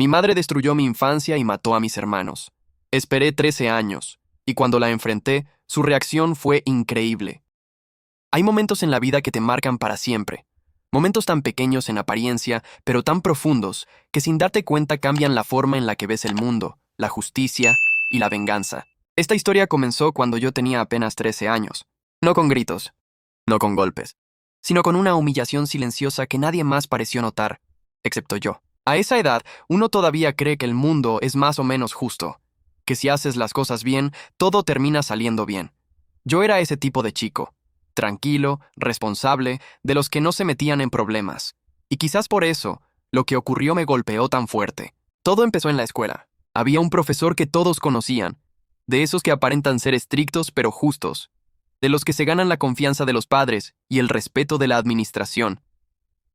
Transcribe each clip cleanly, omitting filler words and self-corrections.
Mi madre destruyó mi infancia y mató a mis hermanos. Esperé 13 años, y cuando la enfrenté, su reacción fue increíble. Hay momentos en la vida que te marcan para siempre. Momentos tan pequeños en apariencia, pero tan profundos, que sin darte cuenta cambian la forma en la que ves el mundo, la justicia y la venganza. Esta historia comenzó cuando yo tenía apenas 13 años. No con gritos, no con golpes, sino con una humillación silenciosa que nadie más pareció notar, excepto yo. A esa edad, uno todavía cree que el mundo es más o menos justo, que si haces las cosas bien, todo termina saliendo bien. Yo era ese tipo de chico, tranquilo, responsable, de los que no se metían en problemas. Y quizás por eso, lo que ocurrió me golpeó tan fuerte. Todo empezó en la escuela. Había un profesor que todos conocían, de esos que aparentan ser estrictos pero justos, de los que se ganan la confianza de los padres y el respeto de la administración.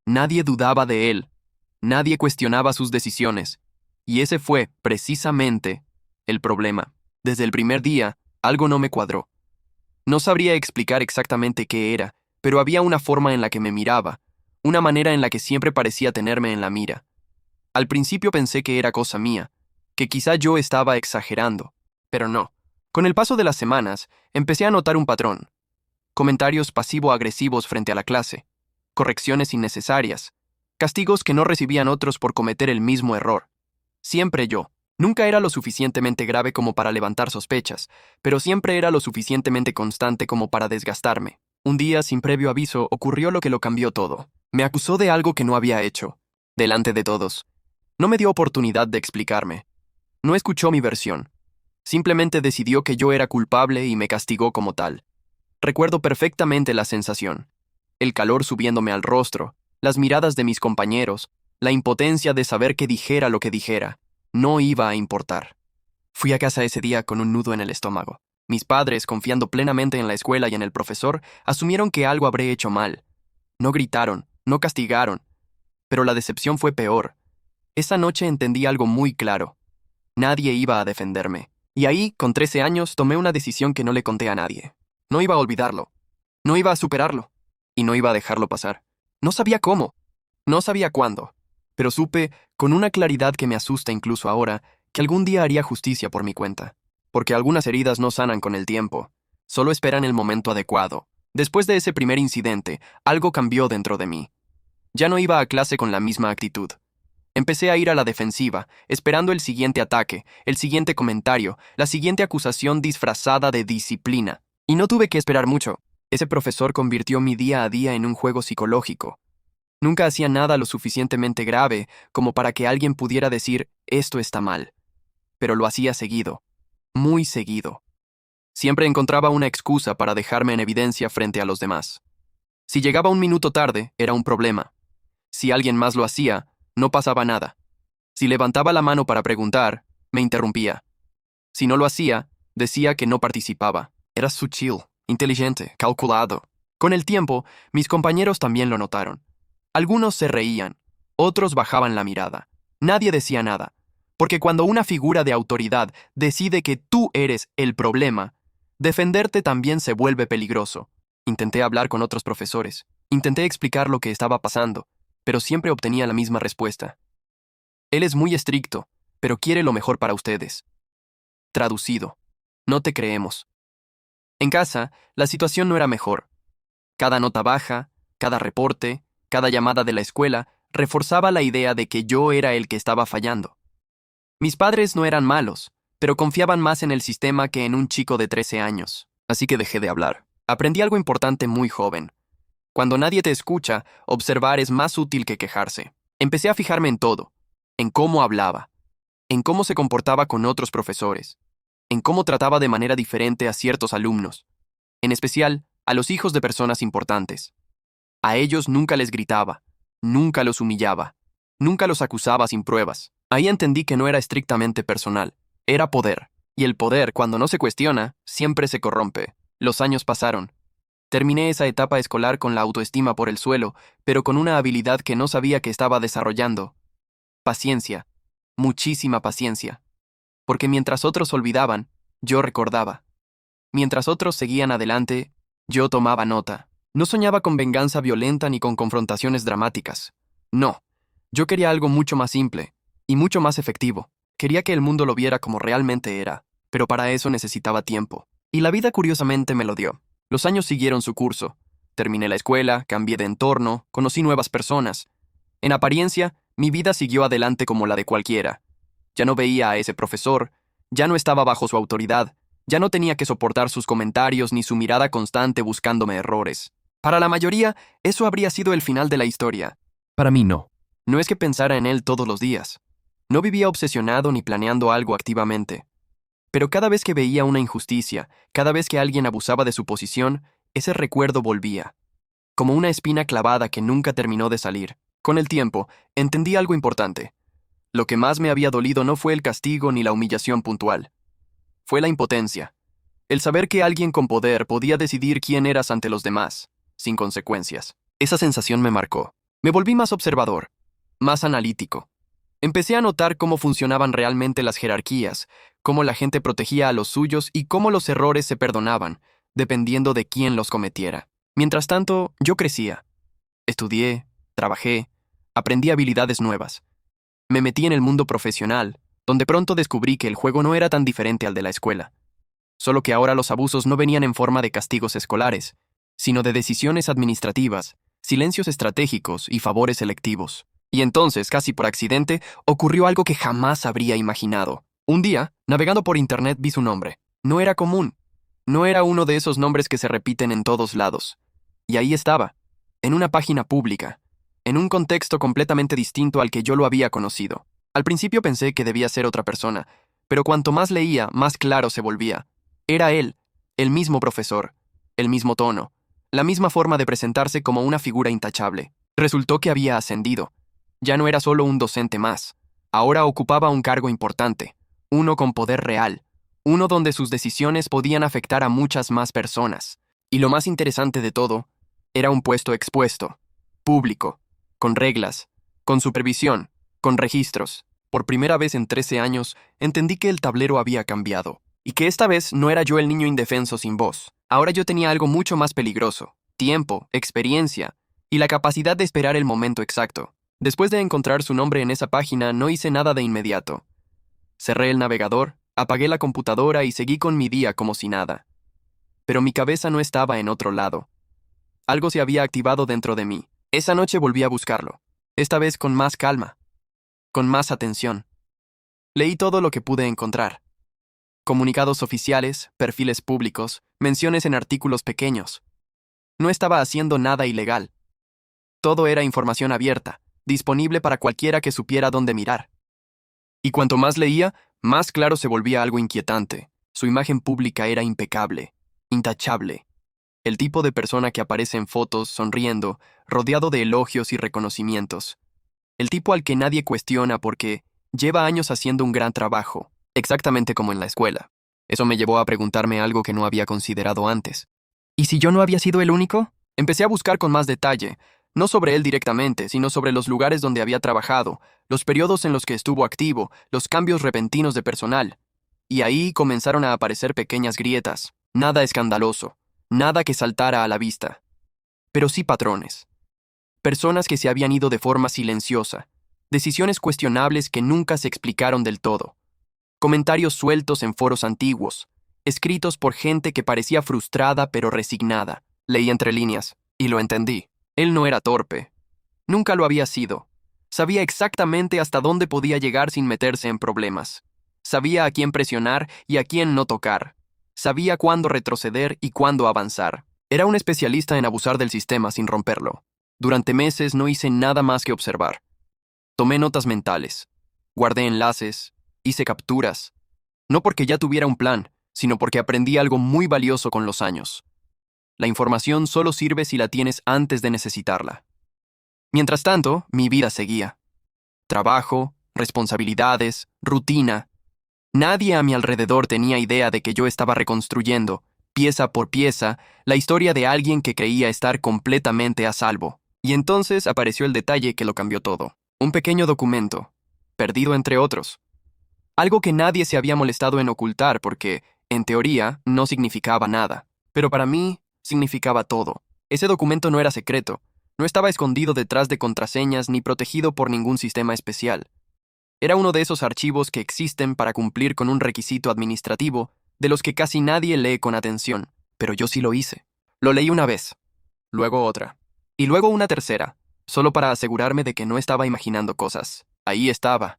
Nadie dudaba de él, nadie cuestionaba sus decisiones, y ese fue, precisamente, el problema. Desde el primer día, algo no me cuadró. No sabría explicar exactamente qué era, pero había una forma en la que me miraba, una manera en la que siempre parecía tenerme en la mira. Al principio pensé que era cosa mía, que quizá yo estaba exagerando, pero no. Con el paso de las semanas, empecé a notar un patrón. Comentarios pasivo-agresivos frente a la clase, correcciones innecesarias, castigos que no recibían otros por cometer el mismo error. Siempre yo. Nunca era lo suficientemente grave como para levantar sospechas, pero siempre era lo suficientemente constante como para desgastarme. Un día, sin previo aviso, ocurrió lo que lo cambió todo. Me acusó de algo que no había hecho, delante de todos. No me dio oportunidad de explicarme. No escuchó mi versión. Simplemente decidió que yo era culpable y me castigó como tal. Recuerdo perfectamente la sensación. El calor subiéndome al rostro, las miradas de mis compañeros, la impotencia de saber que dijera lo que dijera. No iba a importar. Fui a casa ese día con un nudo en el estómago. Mis padres, confiando plenamente en la escuela y en el profesor, asumieron que algo habré hecho mal. No gritaron, no castigaron, pero la decepción fue peor. Esa noche entendí algo muy claro. Nadie iba a defenderme. Y ahí, con 13 años, tomé una decisión que no le conté a nadie. No iba a olvidarlo. No iba a superarlo. Y no iba a dejarlo pasar. No sabía cómo. No sabía cuándo. Pero supe, con una claridad que me asusta incluso ahora, que algún día haría justicia por mi cuenta. Porque algunas heridas no sanan con el tiempo. Solo esperan el momento adecuado. Después de ese primer incidente, algo cambió dentro de mí. Ya no iba a clase con la misma actitud. Empecé a ir a la defensiva, esperando el siguiente ataque, el siguiente comentario, la siguiente acusación disfrazada de disciplina. Y no tuve que esperar mucho. Ese profesor convirtió mi día a día en un juego psicológico. Nunca hacía nada lo suficientemente grave como para que alguien pudiera decir, esto está mal. Pero lo hacía seguido, muy seguido. Siempre encontraba una excusa para dejarme en evidencia frente a los demás. Si llegaba un minuto tarde, era un problema. Si alguien más lo hacía, no pasaba nada. Si levantaba la mano para preguntar, me interrumpía. Si no lo hacía, decía que no participaba. Era sutil, inteligente, calculado. Con el tiempo, mis compañeros también lo notaron. Algunos se reían, otros bajaban la mirada. Nadie decía nada, porque cuando una figura de autoridad decide que tú eres el problema, defenderte también se vuelve peligroso. Intenté hablar con otros profesores, intenté explicar lo que estaba pasando, pero siempre obtenía la misma respuesta. Él es muy estricto, pero quiere lo mejor para ustedes. Traducido, no te creemos. En casa, la situación no era mejor. Cada nota baja, cada reporte, cada llamada de la escuela reforzaba la idea de que yo era el que estaba fallando. Mis padres no eran malos, pero confiaban más en el sistema que en un chico de 13 años. Así que dejé de hablar. Aprendí algo importante muy joven. Cuando nadie te escucha, observar es más útil que quejarse. Empecé a fijarme en todo, en cómo hablaba, en cómo se comportaba con otros profesores, en cómo trataba de manera diferente a ciertos alumnos, en especial a los hijos de personas importantes. A ellos nunca les gritaba, nunca los humillaba, nunca los acusaba sin pruebas. Ahí entendí que no era estrictamente personal, era poder. Y el poder, cuando no se cuestiona, siempre se corrompe. Los años pasaron. Terminé esa etapa escolar con la autoestima por el suelo, pero con una habilidad que no sabía que estaba desarrollando. Paciencia, muchísima paciencia. Porque mientras otros olvidaban, yo recordaba. Mientras otros seguían adelante, yo tomaba nota. No soñaba con venganza violenta ni con confrontaciones dramáticas. No, yo quería algo mucho más simple. Y mucho más efectivo. Quería que el mundo lo viera como realmente era, pero para eso necesitaba tiempo. Y la vida curiosamente me lo dio. Los años siguieron su curso. Terminé la escuela, cambié de entorno, conocí nuevas personas. En apariencia, mi vida siguió adelante como la de cualquiera. Ya no veía a ese profesor, ya no estaba bajo su autoridad, ya no tenía que soportar sus comentarios ni su mirada constante buscándome errores. Para la mayoría, eso habría sido el final de la historia. Para mí no. No es que pensara en él todos los días. No vivía obsesionado ni planeando algo activamente. Pero cada vez que veía una injusticia, cada vez que alguien abusaba de su posición, ese recuerdo volvía, como una espina clavada que nunca terminó de salir. Con el tiempo, entendí algo importante. Lo que más me había dolido no fue el castigo ni la humillación puntual. Fue la impotencia. El saber que alguien con poder podía decidir quién eras ante los demás, sin consecuencias. Esa sensación me marcó. Me volví más observador, más analítico. Empecé a notar cómo funcionaban realmente las jerarquías, cómo la gente protegía a los suyos y cómo los errores se perdonaban, dependiendo de quién los cometiera. Mientras tanto, yo crecía. Estudié, trabajé, aprendí habilidades nuevas. Me metí en el mundo profesional, donde pronto descubrí que el juego no era tan diferente al de la escuela. Solo que ahora los abusos no venían en forma de castigos escolares, sino de decisiones administrativas, silencios estratégicos y favores selectivos. Y entonces, casi por accidente, ocurrió algo que jamás habría imaginado. Un día, navegando por internet, vi su nombre. No era común. No era uno de esos nombres que se repiten en todos lados. Y ahí estaba, en una página pública, en un contexto completamente distinto al que yo lo había conocido. Al principio pensé que debía ser otra persona, pero cuanto más leía, más claro se volvía. Era él, el mismo profesor, el mismo tono, la misma forma de presentarse como una figura intachable. Resultó que había ascendido. Ya no era solo un docente más. Ahora ocupaba un cargo importante, uno con poder real, uno donde sus decisiones podían afectar a muchas más personas. Y lo más interesante de todo, era un puesto expuesto, público, con reglas, con supervisión, con registros. Por primera vez en 13 años, entendí que el tablero había cambiado, y que esta vez no era yo el niño indefenso sin voz. Ahora yo tenía algo mucho más peligroso: tiempo, experiencia, y la capacidad de esperar el momento exacto. Después de encontrar su nombre en esa página, no hice nada de inmediato. Cerré el navegador, apagué la computadora y seguí con mi día como si nada. Pero mi cabeza no estaba en otro lado. Algo se había activado dentro de mí. Esa noche volví a buscarlo, esta vez con más calma, con más atención. Leí todo lo que pude encontrar. Comunicados oficiales, perfiles públicos, menciones en artículos pequeños. No estaba haciendo nada ilegal. Todo era información abierta, disponible para cualquiera que supiera dónde mirar. Y cuanto más leía, más claro se volvía algo inquietante. Su imagen pública era impecable, intachable. El tipo de persona que aparece en fotos sonriendo, rodeado de elogios y reconocimientos. El tipo al que nadie cuestiona porque lleva años haciendo un gran trabajo, exactamente como en la escuela. Eso me llevó a preguntarme algo que no había considerado antes. ¿Y si yo no había sido el único? Empecé a buscar con más detalle, no sobre él directamente, sino sobre los lugares donde había trabajado, los periodos en los que estuvo activo, los cambios repentinos de personal. Y ahí comenzaron a aparecer pequeñas grietas, nada escandaloso, nada que saltara a la vista. Pero sí patrones. Personas que se habían ido de forma silenciosa, decisiones cuestionables que nunca se explicaron del todo, comentarios sueltos en foros antiguos, escritos por gente que parecía frustrada pero resignada. Leí entre líneas, y lo entendí. Él no era torpe. Nunca lo había sido. Sabía exactamente hasta dónde podía llegar sin meterse en problemas. Sabía a quién presionar y a quién no tocar. Sabía cuándo retroceder y cuándo avanzar. Era un especialista en abusar del sistema sin romperlo. Durante meses no hice nada más que observar. Tomé notas mentales. Guardé enlaces. Hice capturas. No porque ya tuviera un plan, sino porque aprendí algo muy valioso con los años. La información solo sirve si la tienes antes de necesitarla. Mientras tanto, mi vida seguía. Trabajo, responsabilidades, rutina. Nadie a mi alrededor tenía idea de que yo estaba reconstruyendo, pieza por pieza, la historia de alguien que creía estar completamente a salvo. Y entonces apareció el detalle que lo cambió todo. Un pequeño documento, perdido entre otros. Algo que nadie se había molestado en ocultar porque, en teoría, no significaba nada. Pero para mí, significaba todo. Ese documento no era secreto, no estaba escondido detrás de contraseñas ni protegido por ningún sistema especial. Era uno de esos archivos que existen para cumplir con un requisito administrativo de los que casi nadie lee con atención, pero yo sí lo hice. Lo leí una vez, luego otra, y luego una tercera, solo para asegurarme de que no estaba imaginando cosas. Ahí estaba,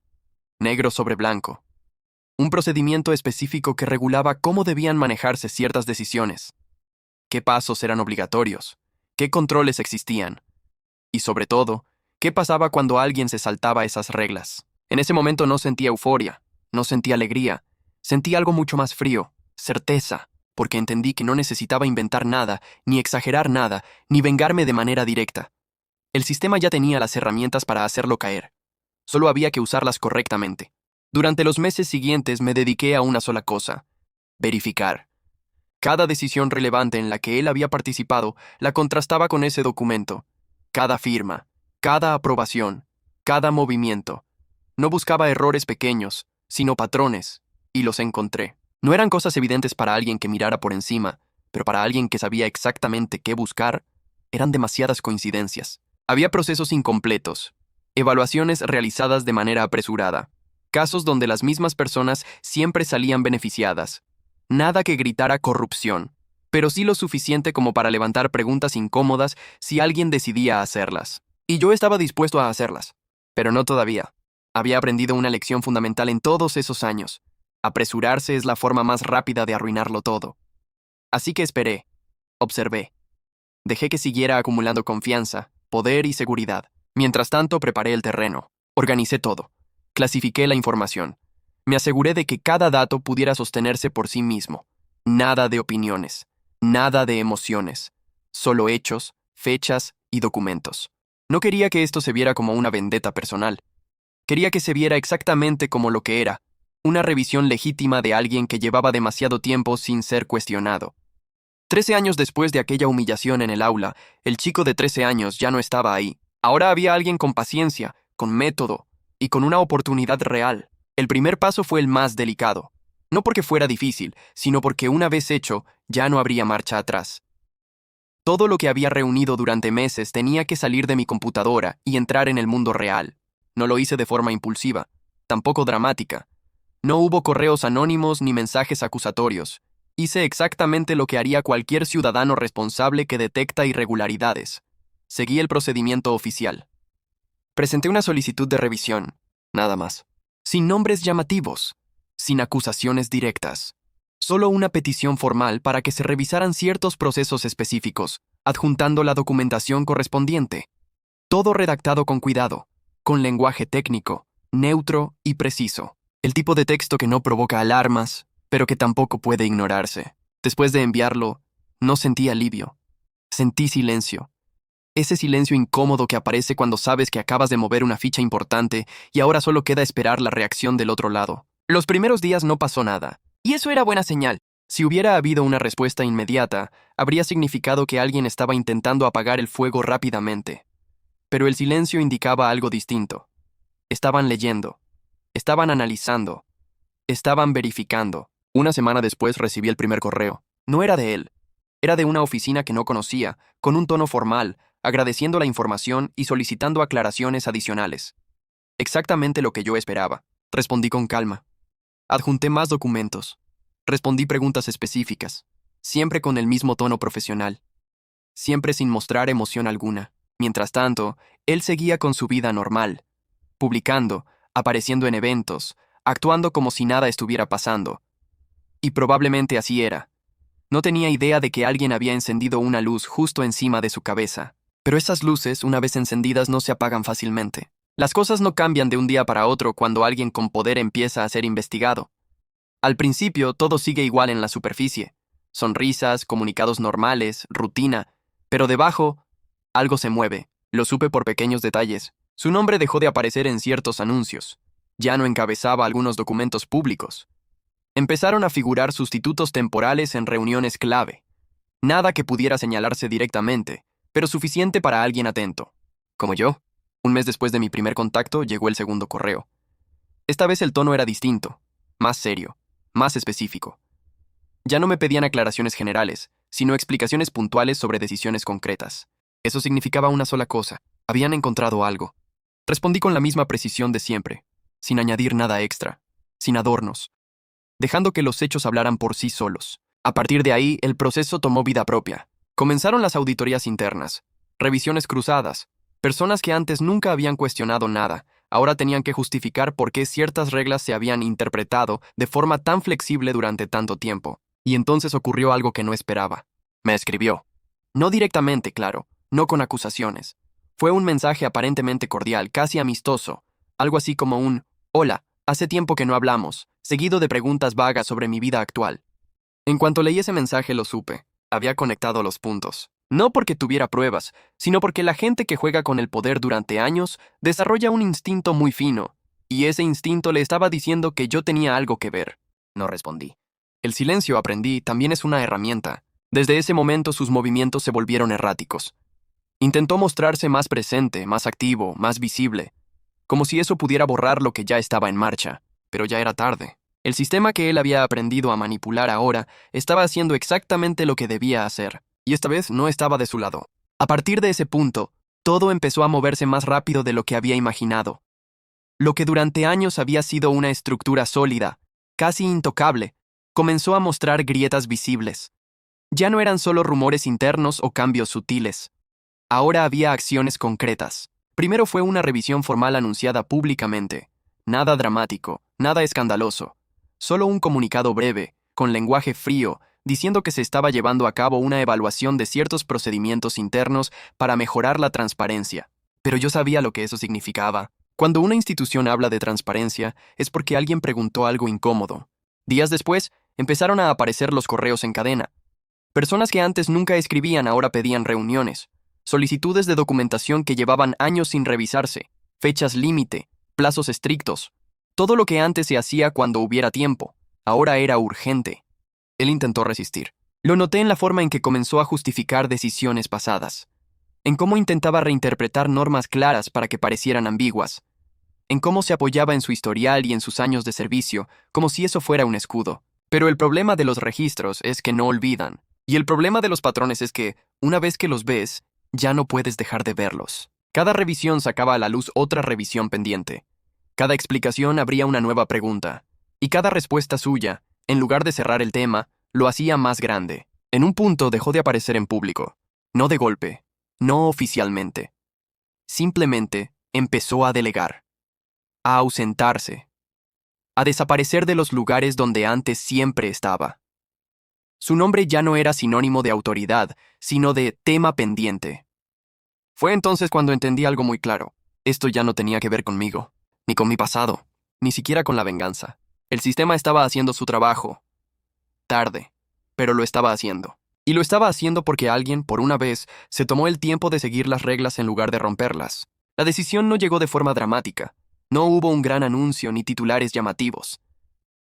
negro sobre blanco. Un procedimiento específico que regulaba cómo debían manejarse ciertas decisiones, qué pasos eran obligatorios, qué controles existían, y sobre todo, qué pasaba cuando alguien se saltaba esas reglas. En ese momento no sentía euforia, no sentía alegría, sentí algo mucho más frío, certeza, porque entendí que no necesitaba inventar nada, ni exagerar nada, ni vengarme de manera directa. El sistema ya tenía las herramientas para hacerlo caer. Solo había que usarlas correctamente. Durante los meses siguientes me dediqué a una sola cosa: verificar. Cada decisión relevante en la que él había participado la contrastaba con ese documento. Cada firma, cada aprobación, cada movimiento. No buscaba errores pequeños, sino patrones, y los encontré. No eran cosas evidentes para alguien que mirara por encima, pero para alguien que sabía exactamente qué buscar, eran demasiadas coincidencias. Había procesos incompletos, evaluaciones realizadas de manera apresurada, casos donde las mismas personas siempre salían beneficiadas. Nada que gritara corrupción, pero sí lo suficiente como para levantar preguntas incómodas si alguien decidía hacerlas. Y yo estaba dispuesto a hacerlas, pero no todavía. Había aprendido una lección fundamental en todos esos años. Apresurarse es la forma más rápida de arruinarlo todo. Así que esperé, observé. Dejé que siguiera acumulando confianza, poder y seguridad. Mientras tanto, preparé el terreno, organicé todo, clasifiqué la información. Me aseguré de que cada dato pudiera sostenerse por sí mismo. Nada de opiniones, nada de emociones, solo hechos, fechas y documentos. No quería que esto se viera como una vendetta personal. Quería que se viera exactamente como lo que era, una revisión legítima de alguien que llevaba demasiado tiempo sin ser cuestionado. 13 años después de aquella humillación en el aula, el chico de 13 años ya no estaba ahí. Ahora había alguien con paciencia, con método y con una oportunidad real. El primer paso fue el más delicado. No porque fuera difícil, sino porque una vez hecho, ya no habría marcha atrás. Todo lo que había reunido durante meses tenía que salir de mi computadora y entrar en el mundo real. No lo hice de forma impulsiva, tampoco dramática. No hubo correos anónimos ni mensajes acusatorios. Hice exactamente lo que haría cualquier ciudadano responsable que detecta irregularidades. Seguí el procedimiento oficial. Presenté una solicitud de revisión, nada más. Sin nombres llamativos, sin acusaciones directas. Solo una petición formal para que se revisaran ciertos procesos específicos, adjuntando la documentación correspondiente. Todo redactado con cuidado, con lenguaje técnico, neutro y preciso. El tipo de texto que no provoca alarmas, pero que tampoco puede ignorarse. Después de enviarlo, no sentí alivio. Sentí silencio. Ese silencio incómodo que aparece cuando sabes que acabas de mover una ficha importante y ahora solo queda esperar la reacción del otro lado. Los primeros días no pasó nada, y eso era buena señal. Si hubiera habido una respuesta inmediata, habría significado que alguien estaba intentando apagar el fuego rápidamente. Pero el silencio indicaba algo distinto. Estaban leyendo, estaban analizando, estaban verificando. Una semana después recibí el primer correo. No era de él. Era de una oficina que no conocía, con un tono formal, agradeciendo la información y solicitando aclaraciones adicionales. Exactamente lo que yo esperaba. Respondí con calma. Adjunté más documentos. Respondí preguntas específicas, siempre con el mismo tono profesional, siempre sin mostrar emoción alguna. Mientras tanto, él seguía con su vida normal, publicando, apareciendo en eventos, actuando como si nada estuviera pasando. Y probablemente así era. No tenía idea de que alguien había encendido una luz justo encima de su cabeza. Pero esas luces, una vez encendidas, no se apagan fácilmente. Las cosas no cambian de un día para otro cuando alguien con poder empieza a ser investigado. Al principio, todo sigue igual en la superficie. Sonrisas, comunicados normales, rutina. Pero debajo, algo se mueve. Lo supe por pequeños detalles. Su nombre dejó de aparecer en ciertos anuncios. Ya no encabezaba algunos documentos públicos. Empezaron a figurar sustitutos temporales en reuniones clave. Nada que pudiera señalarse directamente, pero suficiente para alguien atento. Como yo. Un mes después de mi primer contacto llegó el segundo correo. Esta vez el tono era distinto, más serio, más específico. Ya no me pedían aclaraciones generales, sino explicaciones puntuales sobre decisiones concretas. Eso significaba una sola cosa: habían encontrado algo. Respondí con la misma precisión de siempre. sin añadir nada extra, sin adornos, dejando que los hechos hablaran por sí solos. A partir de ahí, el proceso tomó vida propia. Comenzaron las auditorías internas, revisiones cruzadas. Personas que antes nunca habían cuestionado nada, ahora tenían que justificar por qué ciertas reglas se habían interpretado de forma tan flexible durante tanto tiempo. Y entonces ocurrió algo que no esperaba. Me escribió. No directamente, claro, no con acusaciones. Fue un mensaje aparentemente cordial, casi amistoso, algo así como un «Hola, hace tiempo que no hablamos», seguido de preguntas vagas sobre mi vida actual. En cuanto leí ese mensaje lo supe. Había conectado los puntos. No porque tuviera pruebas, sino porque la gente que juega con el poder durante años desarrolla un instinto muy fino, y ese instinto le estaba diciendo que yo tenía algo que ver. No respondí. El silencio, aprendí, también es una herramienta. Desde ese momento sus movimientos se volvieron erráticos. Intentó mostrarse más presente, más activo, más visible, como si eso pudiera borrar lo que ya estaba en marcha, pero ya era tarde. El sistema que él había aprendido a manipular ahora estaba haciendo exactamente lo que debía hacer, y esta vez no estaba de su lado. A partir de ese punto, todo empezó a moverse más rápido de lo que había imaginado. Lo que durante años había sido una estructura sólida, casi intocable, comenzó a mostrar grietas visibles. Ya no eran solo rumores internos o cambios sutiles. Ahora había acciones concretas. Primero fue una revisión formal anunciada públicamente. Nada dramático, nada escandaloso. Solo un comunicado breve, con lenguaje frío, diciendo que se estaba llevando a cabo una evaluación de ciertos procedimientos internos para mejorar la transparencia. Pero yo sabía lo que eso significaba. Cuando una institución habla de transparencia, es porque alguien preguntó algo incómodo. Días después, empezaron a aparecer los correos en cadena. Personas que antes nunca escribían ahora pedían reuniones. Solicitudes de documentación que llevaban años sin revisarse, fechas límite, plazos estrictos. Todo lo que antes se hacía cuando hubiera tiempo, ahora era urgente. Él intentó resistir. Lo noté en la forma en que comenzó a justificar decisiones pasadas, en cómo intentaba reinterpretar normas claras para que parecieran ambiguas, en cómo se apoyaba en su historial y en sus años de servicio, como si eso fuera un escudo. Pero el problema de los registros es que no olvidan, y el problema de los patrones es que, una vez que los ves, ya no puedes dejar de verlos. Cada revisión sacaba a la luz otra revisión pendiente. Cada explicación abría una nueva pregunta, y cada respuesta suya, en lugar de cerrar el tema, lo hacía más grande. En un punto dejó de aparecer en público, no de golpe, no oficialmente. Simplemente empezó a delegar, a ausentarse, a desaparecer de los lugares donde antes siempre estaba. Su nombre ya no era sinónimo de autoridad, sino de tema pendiente. Fue entonces cuando entendí algo muy claro. Esto ya no tenía que ver conmigo, ni con mi pasado, ni siquiera con la venganza. El sistema estaba haciendo su trabajo. Tarde, pero lo estaba haciendo. Y lo estaba haciendo porque alguien, por una vez, se tomó el tiempo de seguir las reglas en lugar de romperlas. La decisión no llegó de forma dramática. No hubo un gran anuncio ni titulares llamativos.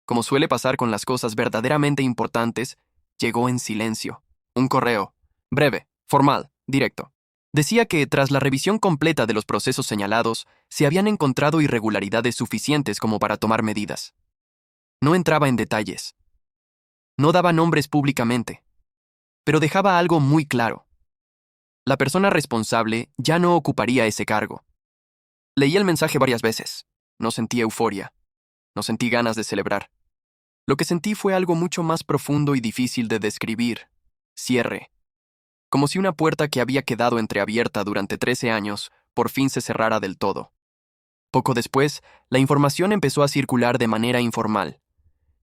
Como suele pasar con las cosas verdaderamente importantes, llegó en silencio. Un correo, breve, formal, directo. Decía que, tras la revisión completa de los procesos señalados, se habían encontrado irregularidades suficientes como para tomar medidas. No entraba en detalles. No daba nombres públicamente. Pero dejaba algo muy claro. La persona responsable ya no ocuparía ese cargo. Leí el mensaje varias veces. No sentí euforia. No sentí ganas de celebrar. Lo que sentí fue algo mucho más profundo y difícil de describir. Cierre. Como si una puerta que había quedado entreabierta durante 13 años por fin se cerrara del todo. Poco después, la información empezó a circular de manera informal.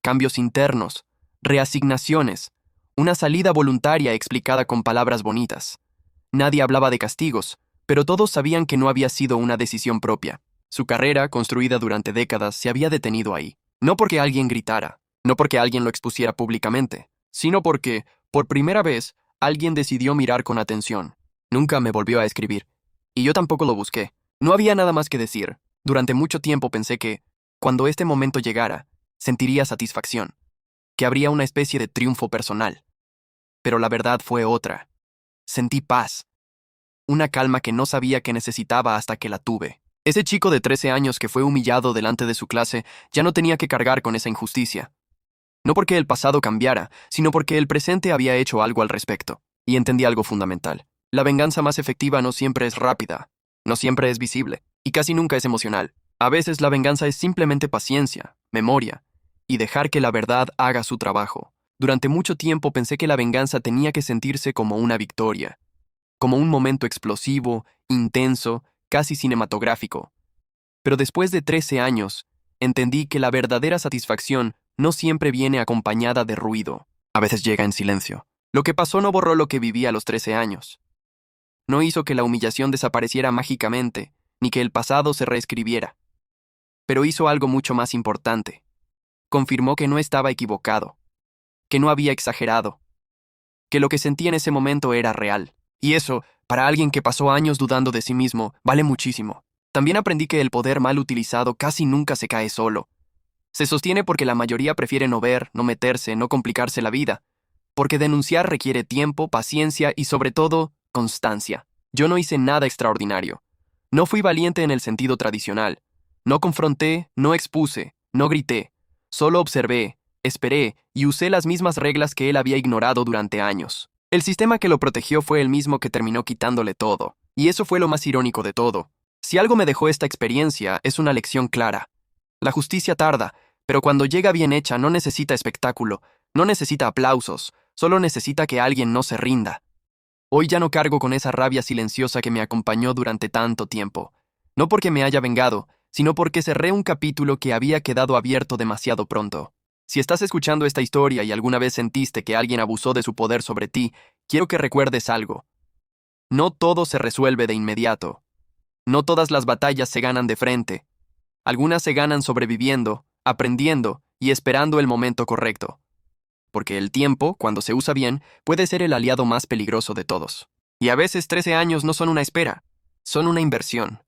Cambios internos, reasignaciones, una salida voluntaria explicada con palabras bonitas. Nadie hablaba de castigos, pero todos sabían que no había sido una decisión propia. Su carrera, construida durante décadas, se había detenido ahí. No porque alguien gritara, no porque alguien lo expusiera públicamente, sino porque, por primera vez, alguien decidió mirar con atención. Nunca me volvió a escribir, y yo tampoco lo busqué. No había nada más que decir. Durante mucho tiempo pensé que, cuando este momento llegara, sentiría satisfacción, que habría una especie de triunfo personal. Pero la verdad fue otra. Sentí paz. Una calma que no sabía que necesitaba hasta que la tuve. Ese chico de 13 años que fue humillado delante de su clase ya no tenía que cargar con esa injusticia. No porque el pasado cambiara, sino porque el presente había hecho algo al respecto. Y entendí algo fundamental. La venganza más efectiva no siempre es rápida, no siempre es visible, y casi nunca es emocional. A veces la venganza es simplemente paciencia, memoria, y dejar que la verdad haga su trabajo. Durante mucho tiempo pensé que la venganza tenía que sentirse como una victoria, como un momento explosivo, intenso, casi cinematográfico. Pero después de 13 años, entendí que la verdadera satisfacción no siempre viene acompañada de ruido. A veces llega en silencio. Lo que pasó no borró lo que viví a los 13 años. No hizo que la humillación desapareciera mágicamente, ni que el pasado se reescribiera. Pero hizo algo mucho más importante. Confirmó que no estaba equivocado, que no había exagerado, que lo que sentía en ese momento era real. Y eso, para alguien que pasó años dudando de sí mismo, vale muchísimo. También aprendí que el poder mal utilizado casi nunca se cae solo. Se sostiene porque la mayoría prefiere no ver, no meterse, no complicarse la vida. Porque denunciar requiere tiempo, paciencia y sobre todo, constancia. Yo no hice nada extraordinario. No fui valiente en el sentido tradicional. No confronté, no expuse, no grité. Solo observé, esperé y usé las mismas reglas que él había ignorado durante años. El sistema que lo protegió fue el mismo que terminó quitándole todo. Y eso fue lo más irónico de todo. Si algo me dejó esta experiencia, es una lección clara. La justicia tarda, pero cuando llega bien hecha no necesita espectáculo, no necesita aplausos, solo necesita que alguien no se rinda. Hoy ya no cargo con esa rabia silenciosa que me acompañó durante tanto tiempo. No porque me haya vengado, sino porque cerré un capítulo que había quedado abierto demasiado pronto. Si estás escuchando esta historia y alguna vez sentiste que alguien abusó de su poder sobre ti, quiero que recuerdes algo. No todo se resuelve de inmediato. No todas las batallas se ganan de frente. Algunas se ganan sobreviviendo, aprendiendo y esperando el momento correcto. Porque el tiempo, cuando se usa bien, puede ser el aliado más peligroso de todos. Y a veces 13 años no son una espera, son una inversión.